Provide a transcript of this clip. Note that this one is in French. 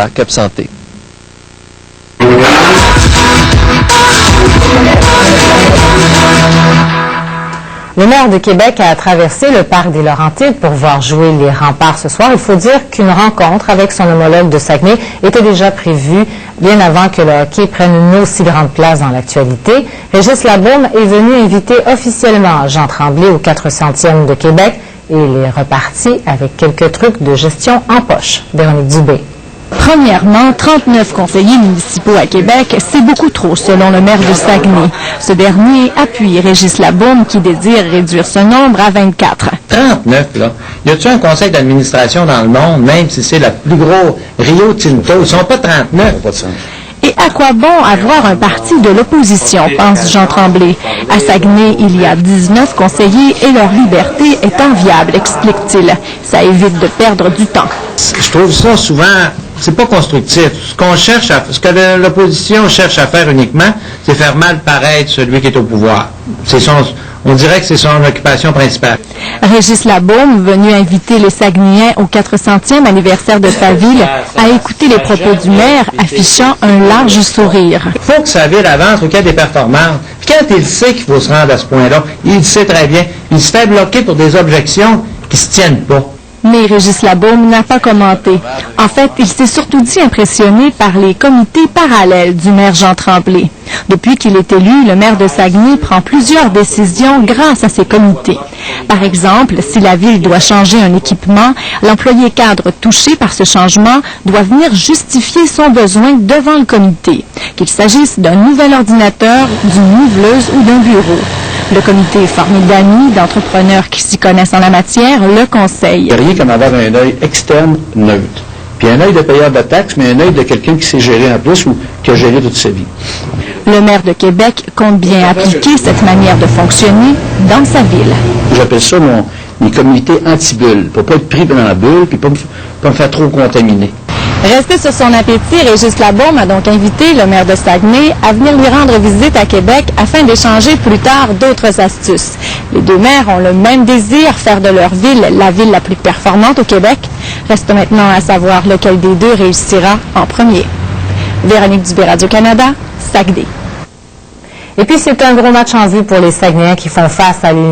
Cap Santé. Le maire de Québec a traversé le parc des Laurentides pour voir jouer les Remparts ce soir. Il faut dire qu'une rencontre avec son homologue de Saguenay était déjà prévue bien avant que le hockey prenne une aussi grande place dans l'actualité. Régis Labaume est venu inviter officiellement Jean Tremblay au 400e de Québec et il est reparti avec quelques trucs de gestion en poche. Véronique Dubé. Premièrement, 39 conseillers municipaux à Québec, c'est beaucoup trop, selon le maire de Saguenay. Ce dernier appuie Régis Labaume qui désire réduire ce nombre à 24. 39, là. Y a-t-il un conseil d'administration dans le monde, même si c'est le plus gros Rio Tinto? Ils sont pas 39. Pas de sens. Et à quoi bon avoir un parti de l'opposition, pense Jean Tremblay. À Saguenay, il y a 19 conseillers et leur liberté est enviable, explique-t-il. Ça évite de perdre du temps. Je trouve ça souvent, c'est pas constructif. Ce que l'opposition cherche à faire uniquement, c'est faire mal paraître celui qui est au pouvoir. On dirait que c'est son occupation principale. Régis Labaume, venu inviter les Saguenayens au 400e anniversaire de sa ville, a écouté les propos du maire, affichant un large sourire. Il faut que sa ville avance, qu'il y ait des performances. Puis quand il sait qu'il faut se rendre à ce point-là, il le sait très bien. Il se fait bloquer pour des objections qui se tiennent pas. Mais Régis Labaume n'a pas commenté. En fait, il s'est surtout dit impressionné par les comités parallèles du maire Jean Tremblay. Depuis qu'il est élu, le maire de Saguenay prend plusieurs décisions grâce à ces comités. Par exemple, si la ville doit changer un équipement, l'employé cadre touché par ce changement doit venir justifier son besoin devant le comité, qu'il s'agisse d'un nouvel ordinateur, d'une niveleuse ou d'un bureau. Le comité est formé d'amis, d'entrepreneurs qui s'y connaissent en la matière, le conseille. Il n'y a rien comme avoir un œil externe neutre. Puis un œil de payeur de taxes, mais un œil de quelqu'un qui sait gérer en plus ou qui a géré toute sa vie. Le maire de Québec compte bien appliquer cette manière de fonctionner dans sa ville. J'appelle ça mes communautés anti-bulles, pour pas être pris dans la bulle, puis pas me faire trop contaminer. Resté sur son appétit, Régis Labaume a donc invité le maire de Saguenay à venir lui rendre visite à Québec afin d'échanger plus tard d'autres astuces. Les deux maires ont le même désir, faire de leur ville la ville la plus performante au Québec. Reste maintenant à savoir lequel des deux réussira en premier. Véronique Dubé, Radio-Canada, Saguenay. Et puis c'est un gros match en vue pour les Saguenayens qui font face à l'unité.